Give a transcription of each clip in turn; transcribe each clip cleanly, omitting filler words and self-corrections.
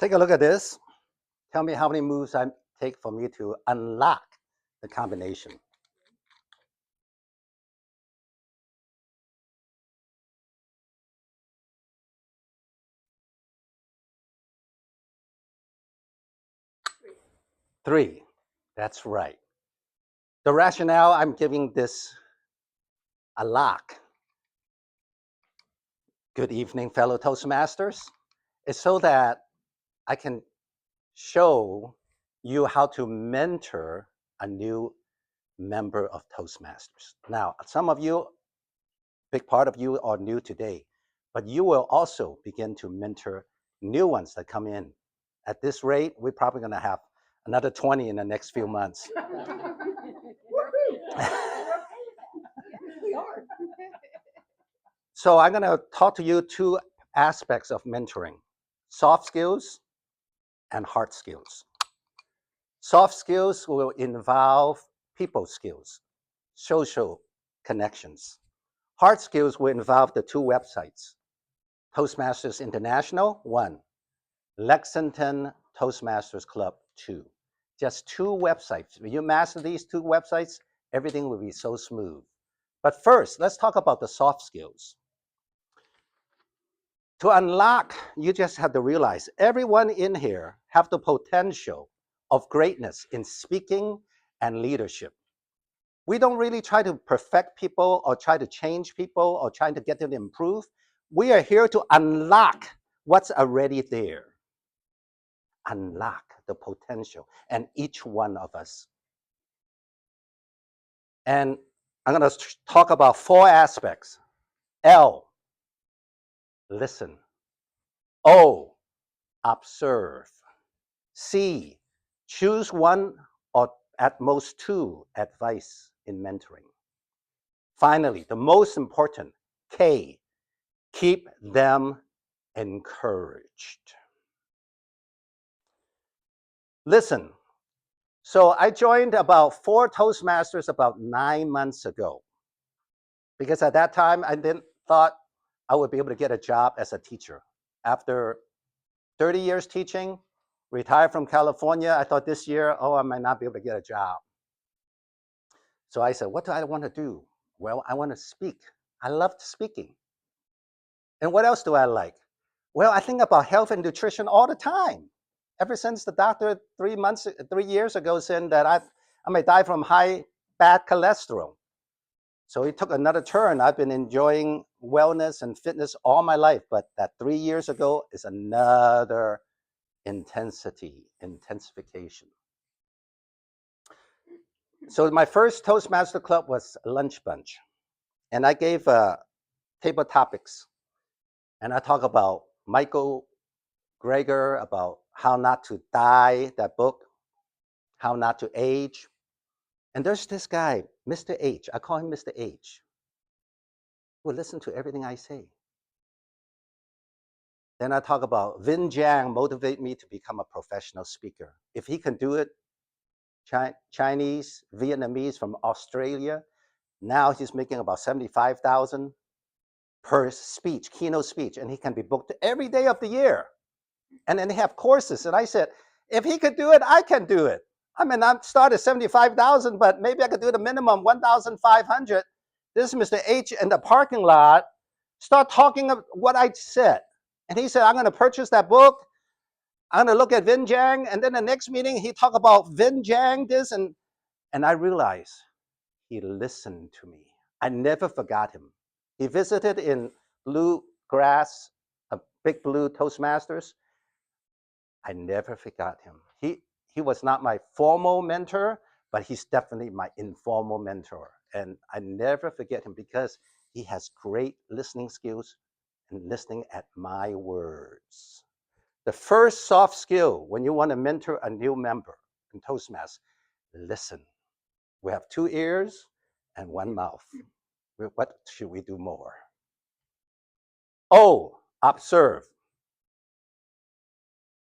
Take a look at this. Tell me how many moves I take for me to unlock the combination. Three. That's right. The rationale I'm giving this a lock, good evening, fellow Toastmasters, is so that I can show you how to mentor a new member of Toastmasters. Now, some of you, big part of you are new today, but you will also begin to mentor new ones that come in. At this rate, we're probably going to have another 20 in the next few months. So I'm going to talk to you two aspects of mentoring: soft skills and hard skills. Soft skills will involve people skills, social connections. Hard skills will involve the two websites: Toastmasters International, 1; Lexington Toastmasters Club, 2. Just two websites. When you master these two websites, everything will be so smooth. But first, let's talk about the soft skills. To unlock, you just have to realize everyone in here have the potential of greatness in speaking and leadership. We don't really try to perfect people or try to change people or trying to get them to improve. We are here to unlock what's already there. Unlock the potential in each one of us. And I'm going to talk about 4 aspects. L, listen. O, observe. C, choose one or at most 2 advice in mentoring. Finally, the most important, K, keep them encouraged. Listen, so I joined about 4 Toastmasters about 9 months ago, because at that time I didn't thought I would be able to get a job as a teacher. After 30 years teaching, retired from California, I thought this year, I might not be able to get a job. So I said, what do I want to do? Well, I want to speak. I loved speaking. And what else do I like? Well, I think about health and nutrition all the time. Ever since the doctor 3 years ago said that I may die from high bad cholesterol. So it took another turn. I've been enjoying wellness and fitness all my life, but that 3 years ago is another intensification. So my first Toastmaster Club was a lunch bunch, and I gave table topics, and I talk about Michael Greger, about how not to die, that book, how not to age. And there's this guy, Mr. H. I call him Mr. H. Who will listen to everything I say. Then I talk about Vin Jiang motivate me to become a professional speaker. If he can do it, Chinese, Vietnamese from Australia, now he's making about 75,000 per speech, keynote speech, and he can be booked every day of the year. And then they have courses. And I said, if he could do it, I can do it. I mean, I started 75,000, but maybe I could do the minimum 1,500. This Mr. H in the parking lot start talking of what I said. And he said, I'm going to purchase that book. I'm going to look at Vin Jiang. And then the next meeting, he talked about Vin Jiang, this. And I realized he listened to me. I never forgot him. He visited in Bluegrass, a Big Blue Toastmasters. I never forgot him. He was not my formal mentor, but he's definitely my informal mentor. And I never forget him because he has great listening skills and listening at my words. The first soft skill when you want to mentor a new member in Toastmasters, listen. We have 2 ears and 1 mouth. What should we do more? O, observe.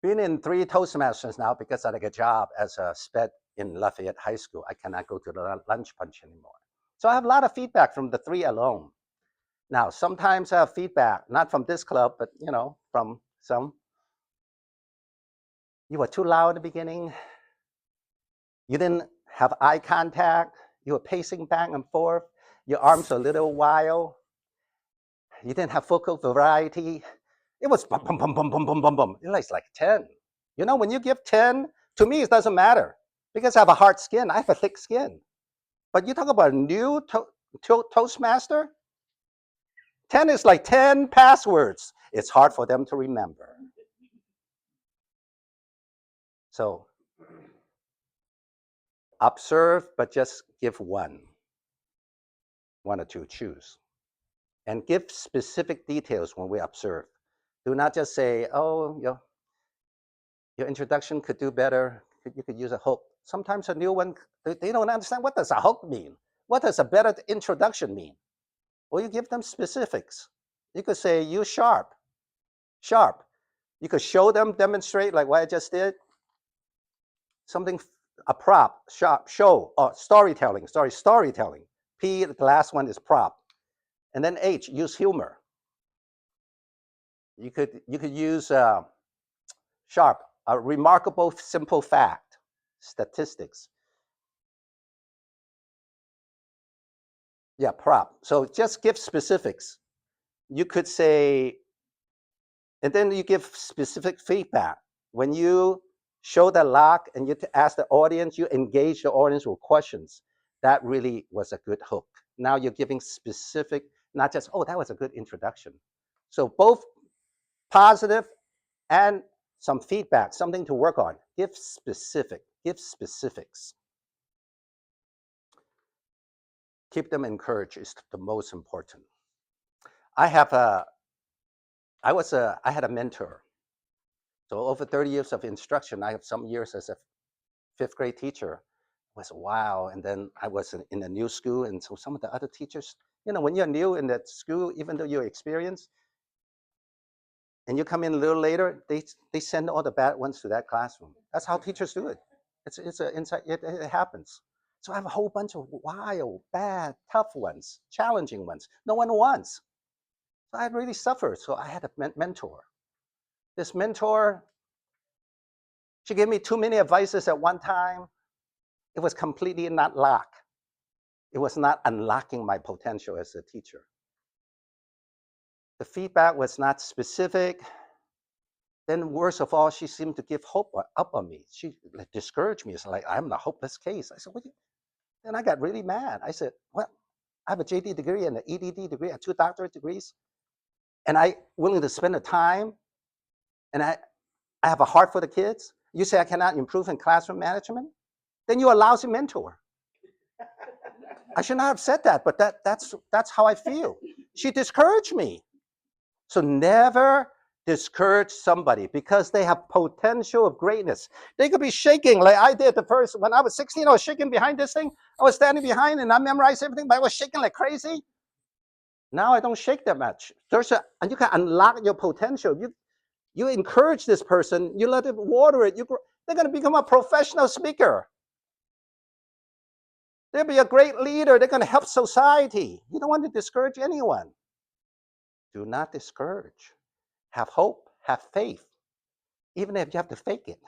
Been in 3 Toastmasters now because I got a job as a sped in Lafayette High School. I cannot go to the lunch punch anymore. So I have a lot of feedback from the 3 alone. Now, sometimes I have feedback, not from this club, but from some You were too loud at the beginning. You didn't have eye contact. You were pacing back and forth. Your arms were a little wild. You didn't have focal variety. It was bum, bum, bum, bum, bum, bum, bum, bum. It's like 10. You know, when you give 10, to me, it doesn't matter because I have a hard skin. I have a thick skin. But you talk about a new Toastmaster, 10 is like 10 passwords. It's hard for them to remember. So observe, but just give one or two, choose. And give specific details when we observe. Do not just say, oh, your introduction could do better. You could use a hook. Sometimes a new one, they don't understand what does a hook mean. What does a better introduction mean? Well, you give them specifics. You could say, use sharp. Sharp. You could show them, demonstrate like what I just did. Something, a prop, sharp, show, or storytelling. Storytelling. P, the last one is prop. And then H, use humor. You could use sharp, a remarkable simple fact, statistics. Yeah, prop. So just give specifics. You could say, and then you give specific feedback. When you show the lock and you ask the audience, you engage the audience with questions. That really was a good hook. Now you're giving specific, not just, oh, that was a good introduction. So both positive and some feedback, something to work on. Give specifics. Keep them encouraged is the most important. I had a mentor. So over 30 years of instruction, I have some years as a fifth grade teacher. It was wow. And then I was in a new school. And so some of the other teachers, you know, when you're new in that school, even though you're experienced, and you come in a little later, they send all the bad ones to that classroom. That's how teachers do it. It happens. So I have a whole bunch of wild, bad, tough ones, challenging ones. No one wants. So I really suffered. So I had a mentor. This mentor, she gave me too many advices at one time. It was completely not locked. It was not unlocking my potential as a teacher. The feedback was not specific. Then worst of all, she seemed to give hope up on me. She discouraged me. It's like, I'm the hopeless case. I said, what? Then I got really mad. I said, well, I have a JD degree and an EDD degree, I have 2 doctorate degrees, and I willing to spend the time, and I have a heart for the kids. You say I cannot improve in classroom management? Then you're a lousy mentor. I should not have said that, but that's how I feel. She discouraged me. So never discourage somebody because they have potential of greatness. They could be shaking like I did when I was 16, I was shaking behind this thing. I was standing behind and I memorized everything, but I was shaking like crazy. Now I don't shake that much. And you can unlock your potential. You encourage this person, you let it water it, they're going to become a professional speaker. They'll be a great leader. They're going to help society. You don't want to discourage anyone. Do not discourage. Have hope, have faith, even if you have to fake it.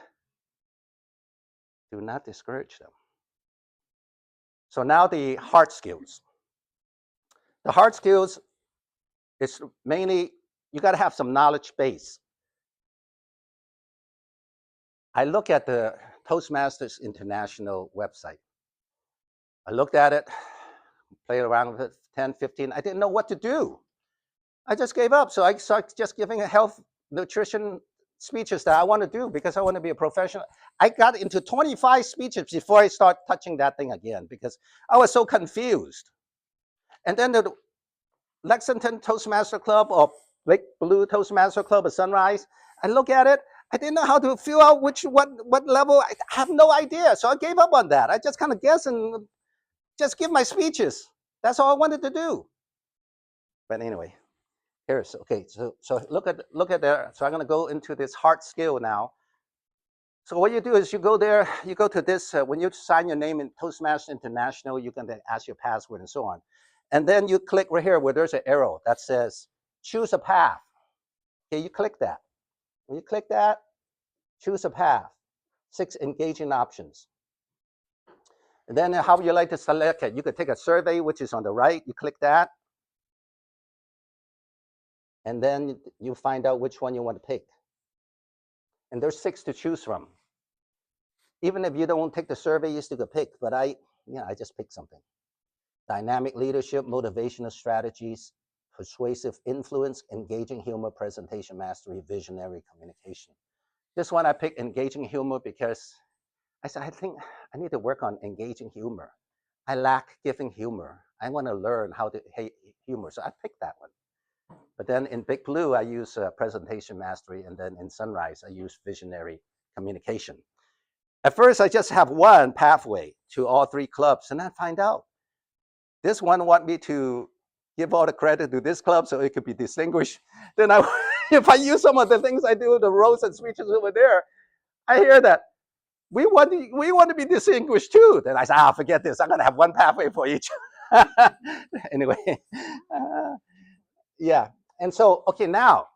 Do not discourage them. So now the hard skills. The hard skills is mainly, you got to have some knowledge base. I look at the Toastmasters International website. I looked at it, played around with it, 10, 15. I didn't know what to do. I just gave up. So I started just giving a health, nutrition speeches that I want to do because I want to be a professional. I got into 25 speeches before I start touching that thing again because I was so confused. And then the Lexington Toastmaster Club or Lake Blue Toastmaster Club at Sunrise, I look at it. I didn't know how to figure out what level. I have no idea. So I gave up on that. I just kind of guess and just give my speeches. That's all I wanted to do. But anyway, here's okay. So look at there. So I'm going to go into this hard skill now. So what you do is you go there, you go to this, when you sign your name in Toastmasters International, you can then ask your password and so on. And then you click right here where there's an arrow that says, choose a path. Okay, you click that. When you click that, choose a path. 6 engaging options. And then how would you like to select it? You could take a survey, which is on the right. You click that. And then you find out which one you want to pick. And there's 6 to choose from. Even if you don't take the survey, you still could pick. But I just picked something. Dynamic leadership, motivational strategies, persuasive influence, engaging humor, presentation mastery, visionary communication. This one I picked engaging humor because I said, I think I need to work on engaging humor. I lack giving humor. I want to learn how to hate humor. So I picked that one. But then in Big Blue, I use presentation mastery. And then in Sunrise, I use visionary communication. At first, I just have one pathway to all 3 clubs. And I find out this one want me to give all the credit to this club so it could be distinguished. Then if I use some of the things I do, the roles and speeches over there, I hear that we want to be distinguished too. Then I say, forget this. I'm going to have one pathway for each. Anyway, yeah. And so, okay, now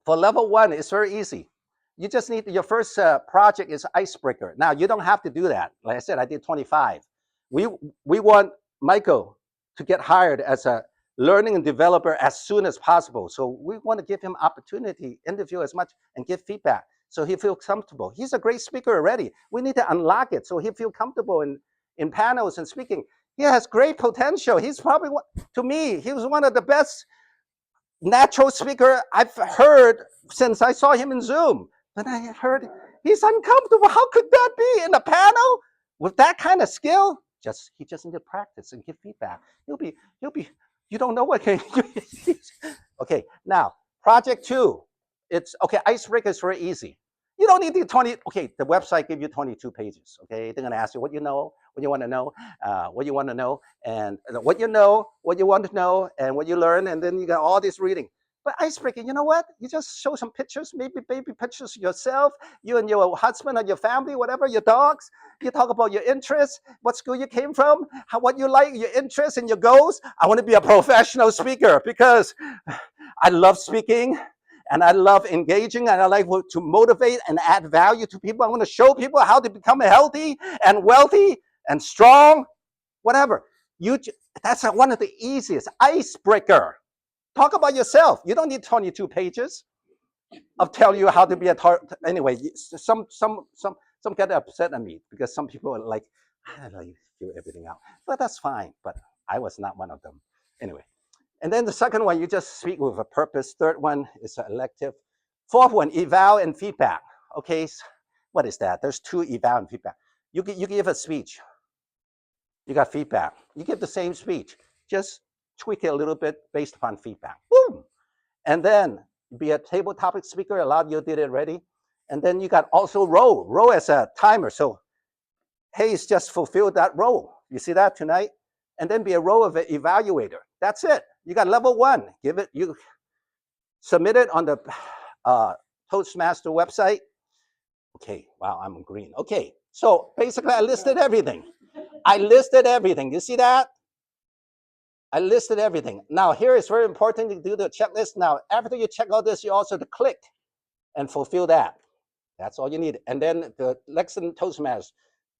for level 1, it's very easy. You just need, your first project is icebreaker. Now, you don't have to do that. Like I said, I did 25. We want Michael to get hired as a learning and developer as soon as possible. So we want to give him opportunity, interview as much, and give feedback so he feels comfortable. He's a great speaker already. We need to unlock it so he feels comfortable in panels and speaking. He has great potential. He's probably, to me, he was one of the best natural speaker I've heard since I saw him in Zoom. But I heard he's uncomfortable. How could that be in a panel with that kind of skill? He just need to practice and give feedback. He'll be. You don't know what. Okay, now project 2. It's okay. Icebreaker is very easy. You don't need the 20. Okay, the website give you 22 pages. Okay, they're gonna ask you what you know, what you want to know, what you want to know, and what you know, what you want to know, and what you learn, and then you got all this reading. But icebreaker, you know what? You just show some pictures, maybe baby pictures of yourself, you and your husband or your family, whatever, your dogs. You talk about your interests, what school you came from, what you like, your interests and your goals. I want to be a professional speaker because I love speaking and I love engaging and I like to motivate and add value to people. I want to show people how to become healthy and wealthy and strong, whatever. That's one of the easiest icebreaker. Talk about yourself. You don't need 22 pages of tell you how to be anyway. Some get upset at me because some people are like, I don't know, you figure everything out. But that's fine. But I was not one of them. Anyway. And then the second one, you just speak with a purpose. Third one is elective. Fourth one, eval and feedback. Okay, what is that? There's 2 eval and feedback. You give a speech. You got feedback. You give the same speech. Just tweak it a little bit based upon feedback. Boom. And then be a table topic speaker. A lot of you did it already. And then you got also role as a timer. So Hayes just fulfilled that role. You see that tonight? And then be a role of an evaluator. That's it. You got level 1. You submit it on the Toastmaster website. Okay, wow, I'm green. Okay, so basically I listed everything. You see that? I listed everything. Now here it's very important to do the checklist. Now after you check all this, you also to click and fulfill that. That's all you need. And then the Lexington Toastmasters.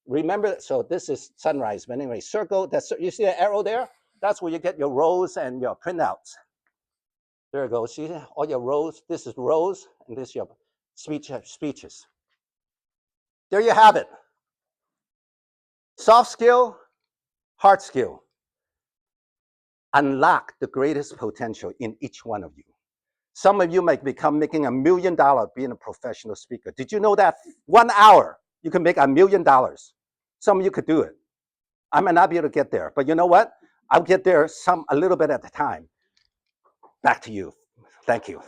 Remember, so this is Sunrise. But anyway, circle. You see the arrow there? That's where you get your rows and your printouts. There you go. See all your rows. This is rows, and this is your speeches. There you have it. Soft skill, hard skill. Unlock the greatest potential in each one of you. Some of you might become making $1 million being a professional speaker. Did you know that 1 hour you can make $1 million? Some of you could do it. I might not be able to get there, but you know what? I'll get there a little bit at a time. Back to you. Thank you.